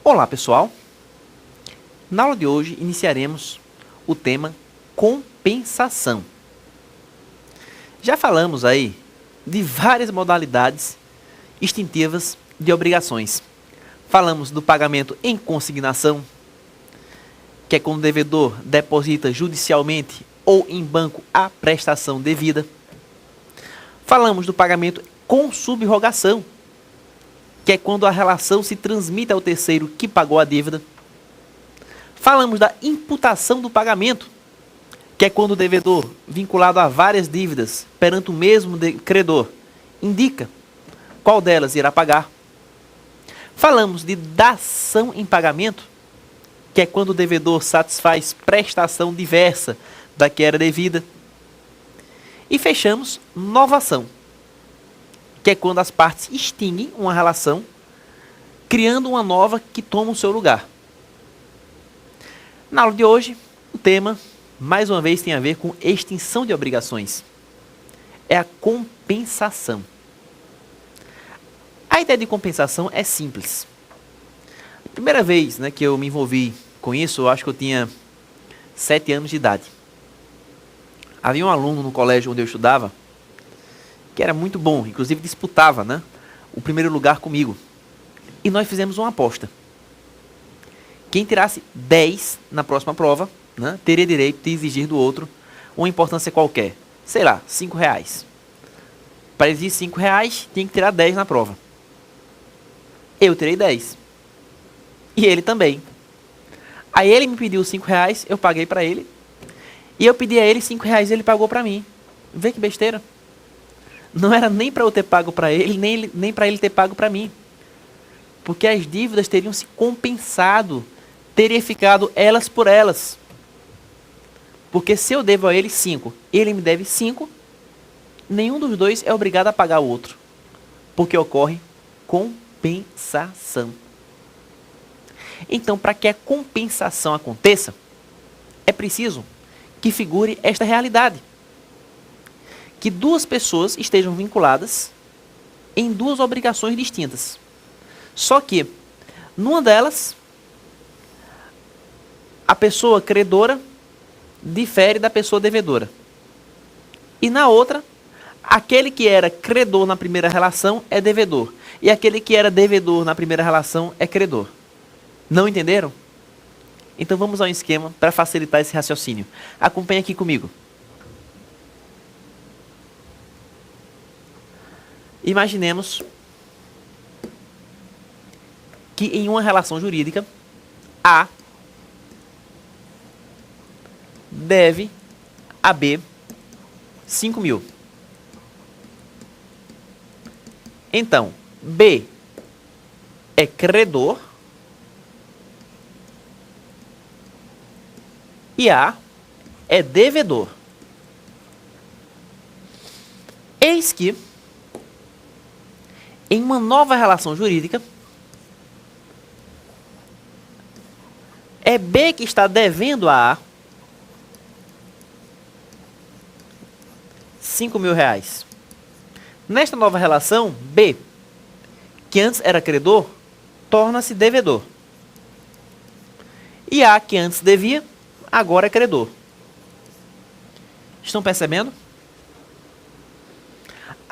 Olá pessoal, na aula de hoje iniciaremos o tema compensação. Já falamos aí de várias modalidades extintivas de obrigações. Falamos do pagamento em consignação, que é quando o devedor deposita judicialmente ou em banco a prestação devida. Falamos do pagamento com subrogação, que é quando a relação se transmite ao terceiro que pagou a dívida. Falamos da imputação do pagamento, que é quando o devedor, vinculado a várias dívidas perante o mesmo credor, indica qual delas irá pagar. Falamos de dação em pagamento, que é quando o devedor satisfaz prestação diversa da que era devida. E fechamos novação, que é quando as partes extinguem uma relação, criando uma nova que toma o seu lugar. Na aula de hoje, o tema, mais uma vez, tem a ver com extinção de obrigações. É a compensação. A ideia de compensação é simples. A primeira vez, que eu me envolvi com isso, eu acho que eu tinha 7 anos de idade. Havia um aluno no colégio onde eu estudava, que era muito bom, inclusive disputava, o primeiro lugar comigo. E nós fizemos uma aposta. Quem tirasse 10 na próxima prova, teria direito de exigir do outro uma importância qualquer. Sei lá, R$5. Para exigir R$5, tinha que tirar 10 na prova. Eu tirei 10. E ele também. Aí ele me pediu R$5, eu paguei para ele. E eu pedi a ele R$5 e ele pagou para mim. Vê que besteira. Não era nem para eu ter pago para ele, nem para ele ter pago para mim. Porque as dívidas teriam se compensado, teria ficado elas por elas. Porque se eu devo a ele 5, ele me deve 5, nenhum dos dois é obrigado a pagar o outro. Porque ocorre compensação. Então, para que a compensação aconteça, é preciso que figure esta realidade. Que duas pessoas estejam vinculadas em duas obrigações distintas. Só que, numa delas, a pessoa credora difere da pessoa devedora. E na outra, aquele que era credor na primeira relação é devedor. E aquele que era devedor na primeira relação é credor. Não entenderam? Então vamos a um esquema para facilitar esse raciocínio. Acompanhe aqui comigo. Imaginemos que em uma relação jurídica, A deve a B 5.000. Então, B é credor e A é devedor. Eis que, em uma nova relação jurídica, é B que está devendo a A R$5.000. Nesta nova relação, B, que antes era credor, torna-se devedor. E A, que antes devia, agora é credor. Estão percebendo?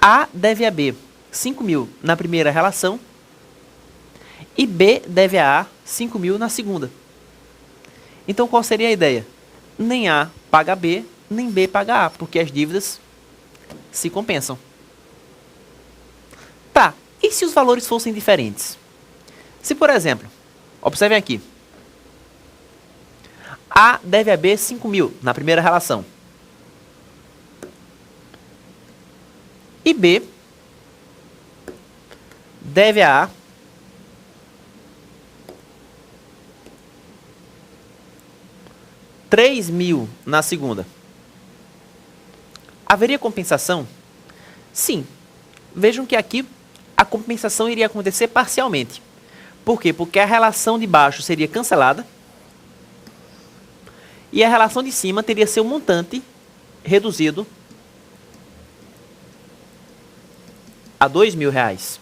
A deve a B 5.000 na primeira relação e B deve a A 5.000 na segunda. Então, qual seria a ideia? Nem A paga B, nem B paga A, porque as dívidas se compensam. Tá, e se os valores fossem diferentes? Se, por exemplo, observem aqui, A deve a B 5.000 na primeira relação e B deve a A 3.000 na segunda. Haveria compensação? Sim. Vejam que aqui a compensação iria acontecer parcialmente. Por quê? Porque a relação de baixo seria cancelada e a relação de cima teria seu montante reduzido a R$2.000.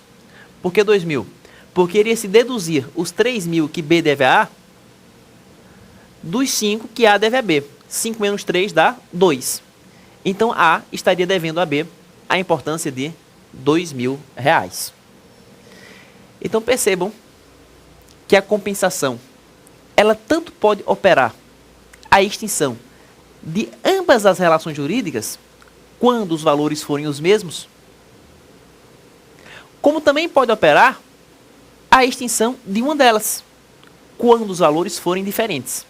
Por que 2.000? Porque iria se deduzir os 3.000 que B deve a A dos 5 que A deve a B. 5 menos 3 dá 2. Então A estaria devendo a B a importância de R$2.000. Então percebam que a compensação, ela tanto pode operar a extinção de ambas as relações jurídicas, quando os valores forem os mesmos, como também pode operar a extinção de uma delas, quando os valores forem diferentes.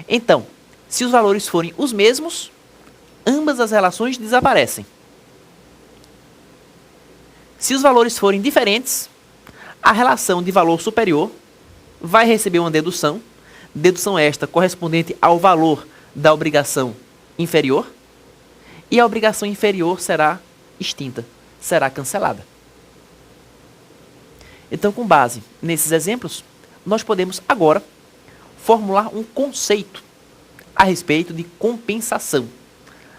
Então, se os valores forem os mesmos, ambas as relações desaparecem. Se os valores forem diferentes, a relação de valor superior vai receber uma dedução esta correspondente ao valor da obrigação inferior, e a obrigação inferior será extinta, será cancelada. Então, com base nesses exemplos, nós podemos agora formular um conceito a respeito de compensação.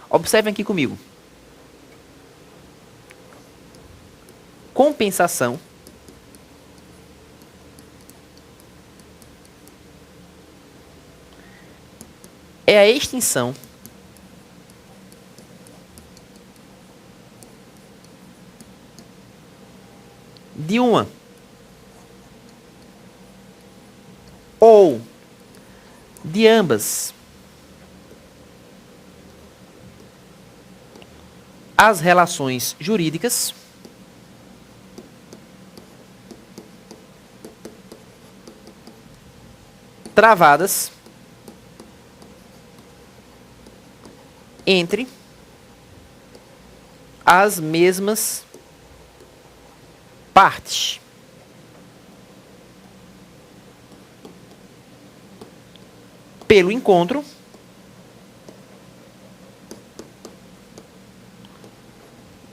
Observem aqui comigo. Compensação é a extinção de uma ou de ambas as relações jurídicas travadas entre as mesmas partes. Pelo encontro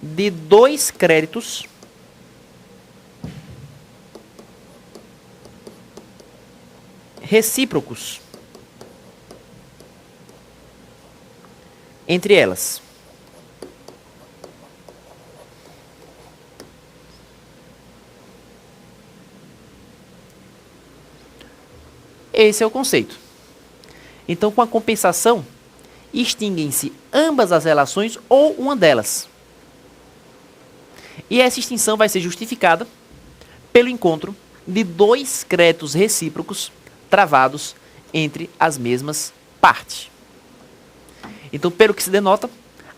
de dois créditos recíprocos entre elas. Esse é o conceito. Então, com a compensação, extinguem-se ambas as relações ou uma delas. E essa extinção vai ser justificada pelo encontro de dois créditos recíprocos travados entre as mesmas partes. Então, pelo que se denota,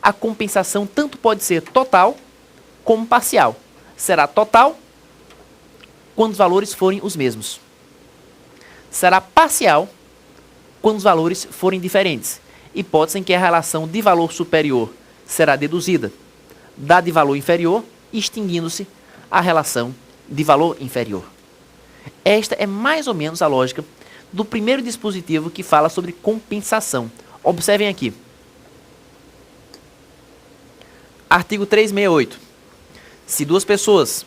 a compensação tanto pode ser total como parcial. Será total quando os valores forem os mesmos. Será parcial quando os valores forem diferentes. Hipótese em que a relação de valor superior será deduzida da de valor inferior, extinguindo-se a relação de valor inferior. Esta é mais ou menos a lógica do primeiro dispositivo que fala sobre compensação. Observem aqui. Artigo 368. Se duas pessoas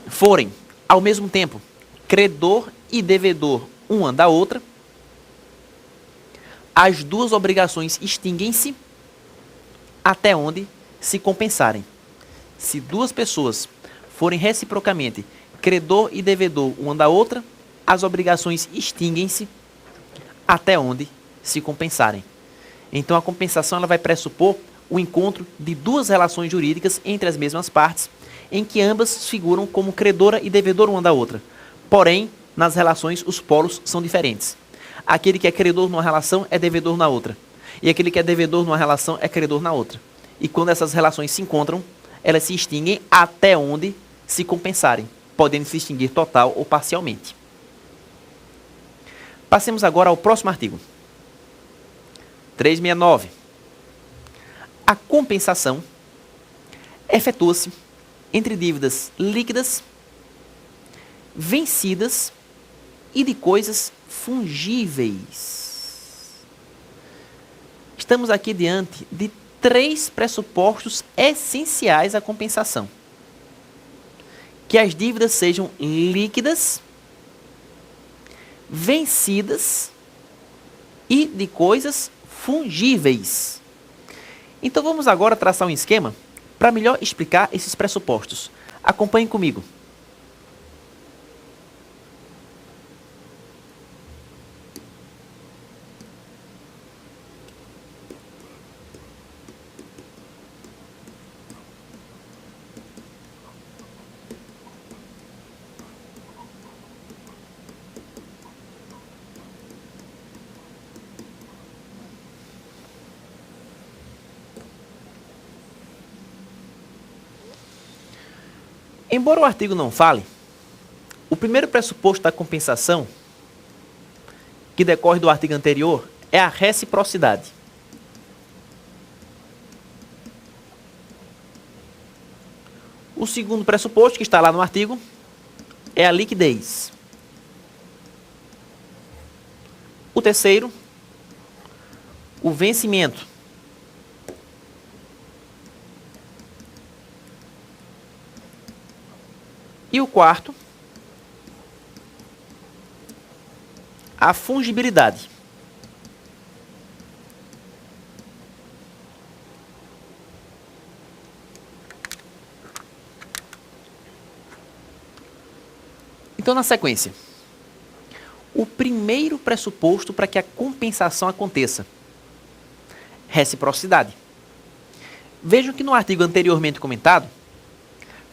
forem, ao mesmo tempo, credor e devedor uma da outra, as duas obrigações extinguem-se até onde se compensarem. Se duas pessoas forem reciprocamente credor e devedor uma da outra, as obrigações extinguem-se até onde se compensarem. Então, a compensação ela vai pressupor o encontro de duas relações jurídicas entre as mesmas partes, em que ambas figuram como credora e devedora uma da outra. Porém, nas relações, os polos são diferentes. Aquele que é credor numa relação é devedor na outra. E aquele que é devedor numa relação é credor na outra. E quando essas relações se encontram, elas se extinguem até onde se compensarem, podendo se extinguir total ou parcialmente. Passemos agora ao próximo artigo. 369. A compensação efetua-se entre dívidas líquidas, vencidas e de coisas fungíveis. Estamos aqui diante de três pressupostos essenciais à compensação: que as dívidas sejam líquidas, vencidas e de coisas fungíveis. Então vamos agora traçar um esquema para melhor explicar esses pressupostos. Acompanhem comigo. Embora o artigo não fale, o primeiro pressuposto da compensação, que decorre do artigo anterior, é a reciprocidade. O segundo pressuposto, que está lá no artigo, é a liquidez. O terceiro, o vencimento. E o quarto, a fungibilidade. Então, na sequência, o primeiro pressuposto para que a compensação aconteça: reciprocidade. Vejam que no artigo anteriormente comentado,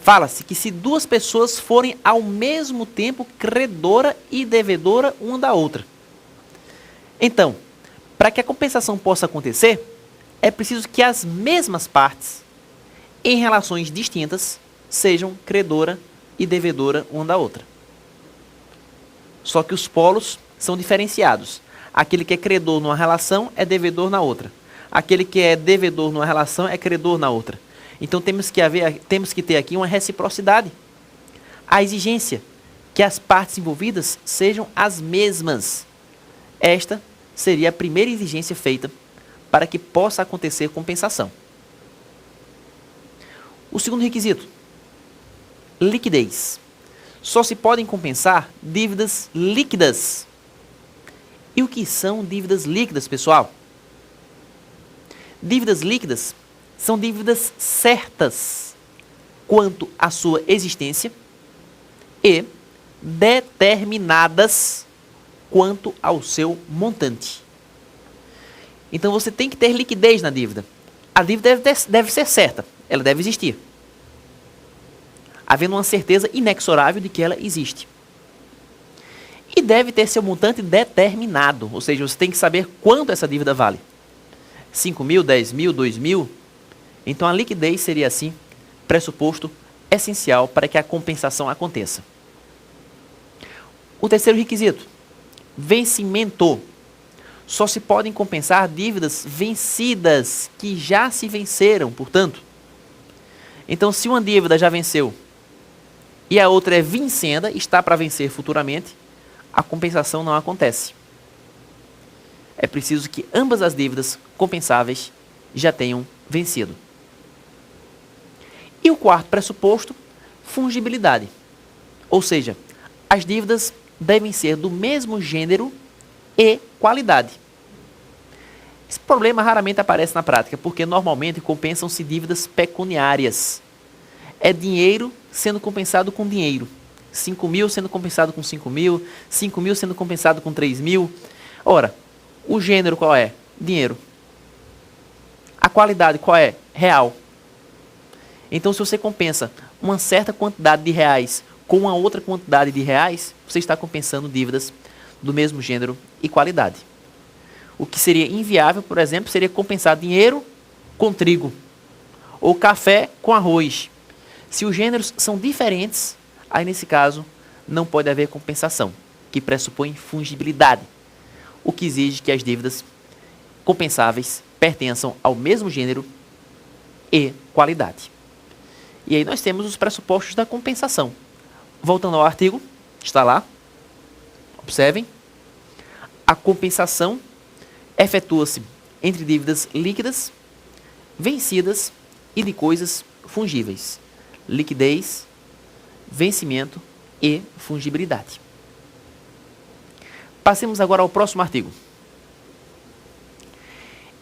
fala-se que se duas pessoas forem ao mesmo tempo credora e devedora uma da outra. Então, para que a compensação possa acontecer, é preciso que as mesmas partes, em relações distintas, sejam credora e devedora uma da outra. Só que os polos são diferenciados. Aquele que é credor numa relação é devedor na outra. Aquele que é devedor numa relação é credor na outra. Então temos que ter aqui uma reciprocidade. A exigência que as partes envolvidas sejam as mesmas. Esta seria a primeira exigência feita para que possa acontecer compensação. O segundo requisito: liquidez. Só se podem compensar dívidas líquidas. E o que são dívidas líquidas, pessoal? Dívidas líquidas são dívidas certas quanto à sua existência e determinadas quanto ao seu montante. Então você tem que ter liquidez na dívida. A dívida deve ser certa, ela deve existir, havendo uma certeza inexorável de que ela existe. E deve ter seu montante determinado, ou seja, você tem que saber quanto essa dívida vale. 5 mil, 10 mil, 2 mil. Então a liquidez seria, assim, pressuposto essencial para que a compensação aconteça. O terceiro requisito: vencimento. Só se podem compensar dívidas vencidas, que já se venceram, portanto. Então, se uma dívida já venceu e a outra é vincenda, está para vencer futuramente, a compensação não acontece. É preciso que ambas as dívidas compensáveis já tenham vencido. E o quarto pressuposto: fungibilidade. Ou seja, as dívidas devem ser do mesmo gênero e qualidade. Esse problema raramente aparece na prática, porque normalmente compensam-se dívidas pecuniárias. É dinheiro sendo compensado com dinheiro. 5 mil sendo compensado com 5 mil, 5 mil sendo compensado com 3 mil. Ora, o gênero qual é? Dinheiro. A qualidade qual é? Real. Então, se você compensa uma certa quantidade de reais com uma outra quantidade de reais, você está compensando dívidas do mesmo gênero e qualidade. O que seria inviável, por exemplo, seria compensar dinheiro com trigo ou café com arroz. Se os gêneros são diferentes, aí nesse caso não pode haver compensação, que pressupõe fungibilidade, o que exige que as dívidas compensáveis pertençam ao mesmo gênero e qualidade. E aí nós temos os pressupostos da compensação. Voltando ao artigo, está lá. Observem. A compensação efetua-se entre dívidas líquidas, vencidas e de coisas fungíveis. Liquidez, vencimento e fungibilidade. Passemos agora ao próximo artigo.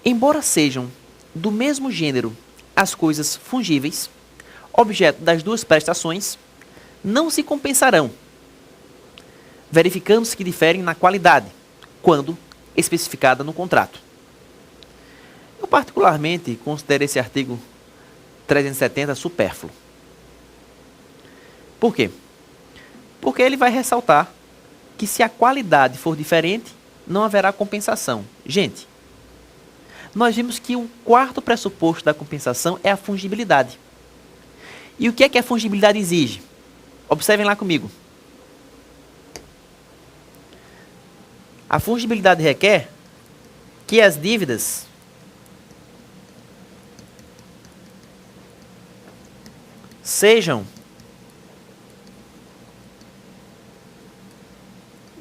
Embora sejam do mesmo gênero as coisas fungíveis, objeto das duas prestações, não se compensarão, verificando-se que diferem na qualidade, quando especificada no contrato. Eu particularmente considero esse artigo 370 supérfluo. Por quê? Porque ele vai ressaltar que se a qualidade for diferente, não haverá compensação. Gente, nós vimos que o quarto pressuposto da compensação é a fungibilidade. E o que é que a fungibilidade exige? Observem lá comigo. A fungibilidade requer que as dívidas sejam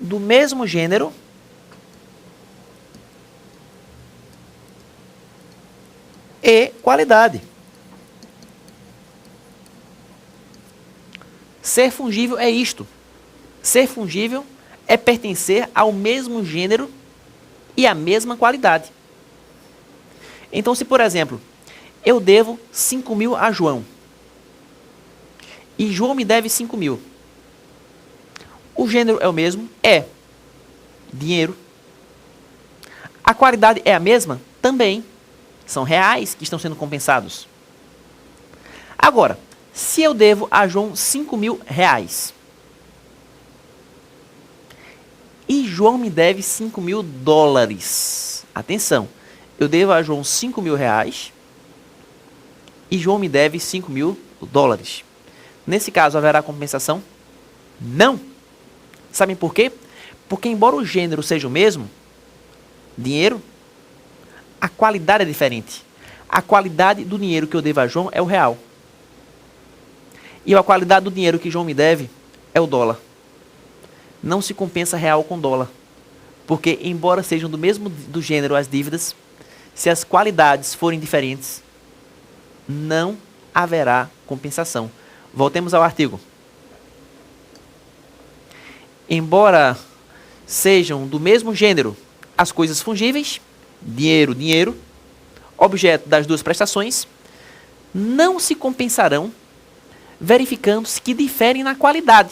do mesmo gênero e qualidade. Ser fungível é isto. Ser fungível é pertencer ao mesmo gênero e à mesma qualidade. Então, se por exemplo, eu devo 5.000 a João e João me deve 5.000, o gênero é o mesmo? É. Dinheiro. A qualidade é a mesma? Também. São reais que estão sendo compensados. Agora, se eu devo a João 5.000 reais e João me deve 5.000 dólares. Atenção, eu devo a João 5.000 reais e João me deve 5.000 dólares. Nesse caso, haverá compensação? Não. Sabem por quê? Porque embora o gênero seja o mesmo, dinheiro, a qualidade é diferente. A qualidade do dinheiro que eu devo a João é o real. E a qualidade do dinheiro que João me deve é o dólar. Não se compensa real com dólar. Porque, embora sejam do mesmo do gênero as dívidas, se as qualidades forem diferentes, não haverá compensação. Voltemos ao artigo. Embora sejam do mesmo gênero as coisas fungíveis, dinheiro, dinheiro, objeto das duas prestações, não se compensarão verificando-se que diferem na qualidade,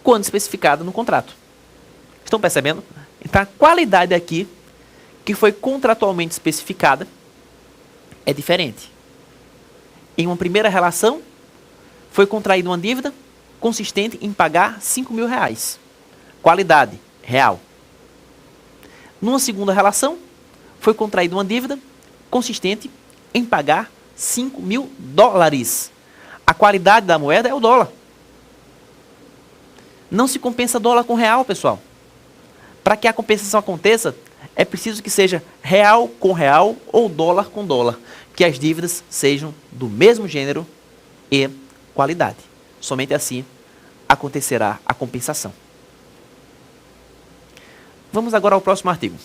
quando especificado no contrato. Estão percebendo? Então, a qualidade aqui, que foi contratualmente especificada, é diferente. Em uma primeira relação, foi contraída uma dívida consistente em pagar 5.000 reais. Qualidade, real. Numa segunda relação, foi contraída uma dívida consistente em pagar 5.000 dólares. A qualidade da moeda é o dólar. Não se compensa dólar com real, pessoal. Para que a compensação aconteça, é preciso que seja real com real ou dólar com dólar. Que as dívidas sejam do mesmo gênero e qualidade. Somente assim acontecerá a compensação. Vamos agora ao próximo artigo.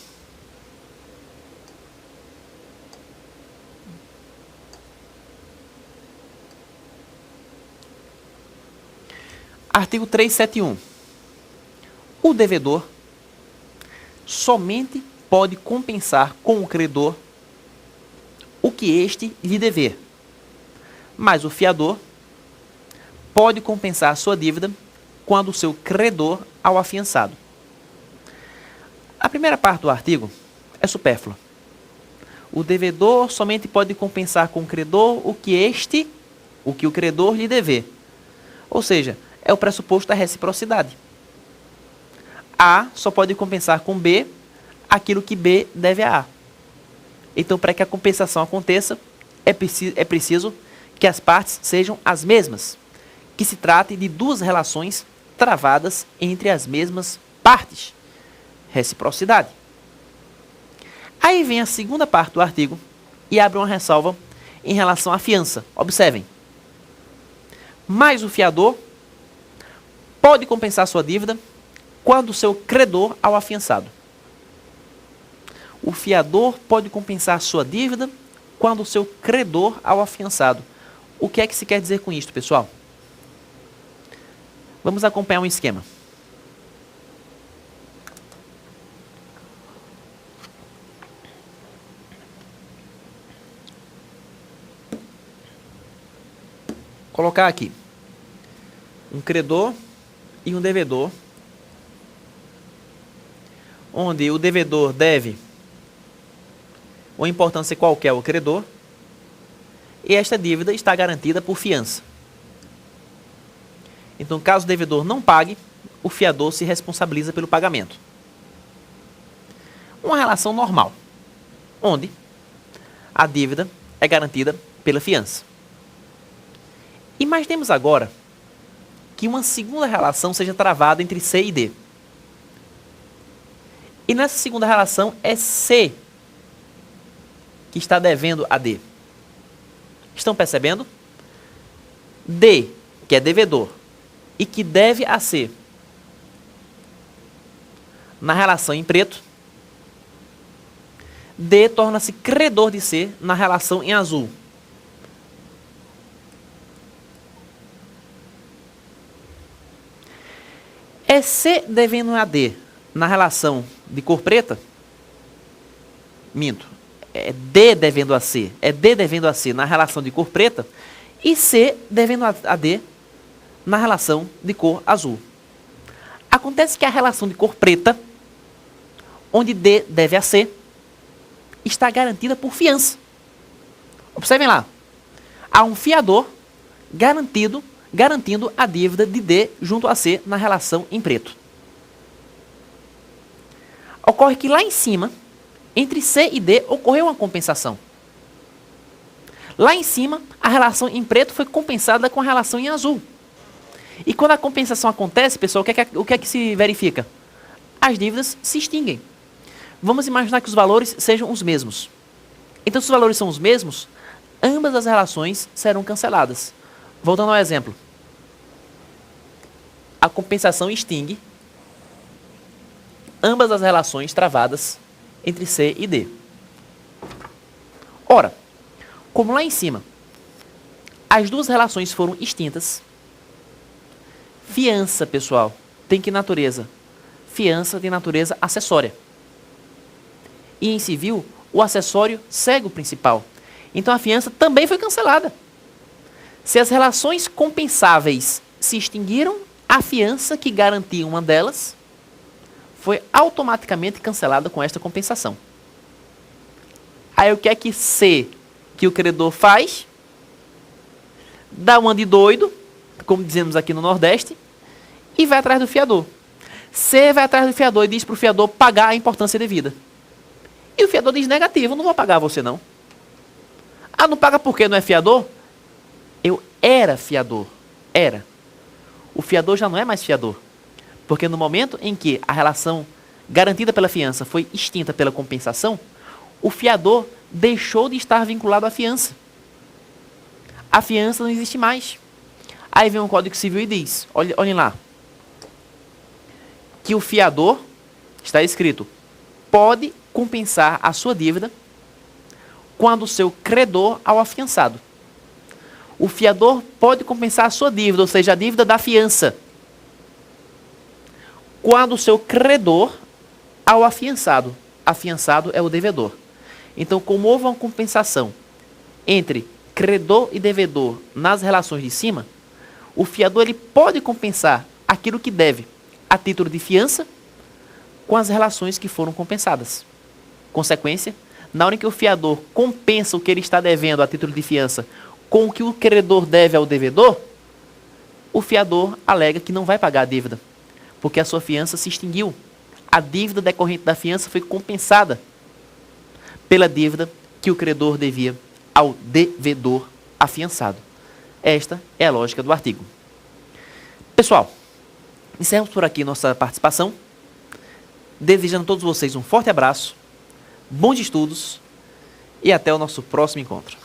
Artigo 371. O devedor somente pode compensar com o credor o que este lhe dever, mas o fiador pode compensar sua dívida quando o seu credor ao afiançado. A primeira parte do artigo é supérflua. O devedor somente pode compensar com o credor o que o credor lhe dever. Ou seja, é o pressuposto da reciprocidade. A só pode compensar com B aquilo que B deve a A. Então, para que a compensação aconteça, é preciso que as partes sejam as mesmas, que se trate de duas relações travadas entre as mesmas partes. Reciprocidade. Aí vem a segunda parte do artigo e abre uma ressalva em relação à fiança. Observem. Mas o fiador pode compensar sua dívida quando o seu credor ao afiançado. O fiador pode compensar sua dívida quando o seu credor ao afiançado. O que é que se quer dizer com isto, pessoal? Vamos acompanhar um esquema. Colocar aqui um credor e um devedor, onde o devedor deve uma importância qualquer ao credor e esta dívida está garantida por fiança. Então, caso o devedor não pague, o fiador se responsabiliza pelo pagamento. Uma relação normal, onde a dívida é garantida pela fiança. Imaginemos agora que uma segunda relação seja travada entre C e D. E nessa segunda relação é C que está devendo a D. Estão percebendo? D, que é devedor, e que deve a C. Na relação em preto, D torna-se credor de C na relação em azul. É C devendo a D na relação de cor preta? Minto. É D devendo a C. É D devendo a C na relação de cor preta e C devendo a D na relação de cor azul. Acontece que a relação de cor preta, onde D deve a C, está garantida por fiança. Observem lá. Há um fiador garantindo a dívida de D junto a C na relação em preto. Ocorre que lá em cima, entre C e D, ocorreu uma compensação. Lá em cima, a relação em preto foi compensada com a relação em azul. E quando a compensação acontece, pessoal, o que é que se verifica? As dívidas se extinguem. Vamos imaginar que os valores sejam os mesmos. Então, se os valores são os mesmos, ambas as relações serão canceladas. Voltando ao exemplo. A compensação extingue ambas as relações travadas entre C e D. Ora, como lá em cima as duas relações foram extintas, fiança, pessoal, tem que natureza? Fiança tem natureza acessória. E em civil, o acessório segue o principal. Então a fiança também foi cancelada. Se as relações compensáveis se extinguiram, a fiança que garantia uma delas foi automaticamente cancelada com esta compensação. Aí o que é que C, que o credor faz? Dá uma de doido, como dizemos aqui no Nordeste, e vai atrás do fiador. C vai atrás do fiador e diz para o fiador pagar a importância devida. E o fiador diz negativo, não vou pagar você não. Ah, não paga por quê? Não é fiador? Eu era fiador. Era. O fiador já não é mais fiador. Porque no momento em que a relação garantida pela fiança foi extinta pela compensação, o fiador deixou de estar vinculado à fiança. A fiança não existe mais. Aí vem o Código Civil e diz, olhem lá, que o fiador, está escrito, pode compensar a sua dívida quando o seu credor ao afiançado. O fiador pode compensar a sua dívida, ou seja, a dívida da fiança, quando o seu credor ao afiançado. Afiançado é o devedor. Então, como houve uma compensação entre credor e devedor nas relações de cima, o fiador ele pode compensar aquilo que deve a título de fiança com as relações que foram compensadas. Consequência, na hora em que o fiador compensa o que ele está devendo a título de fiança com o que o credor deve ao devedor, o fiador alega que não vai pagar a dívida, porque a sua fiança se extinguiu. A dívida decorrente da fiança foi compensada pela dívida que o credor devia ao devedor afiançado. Esta é a lógica do artigo. Pessoal, encerramos por aqui nossa participação. Desejando a todos vocês um forte abraço, bons estudos e até o nosso próximo encontro.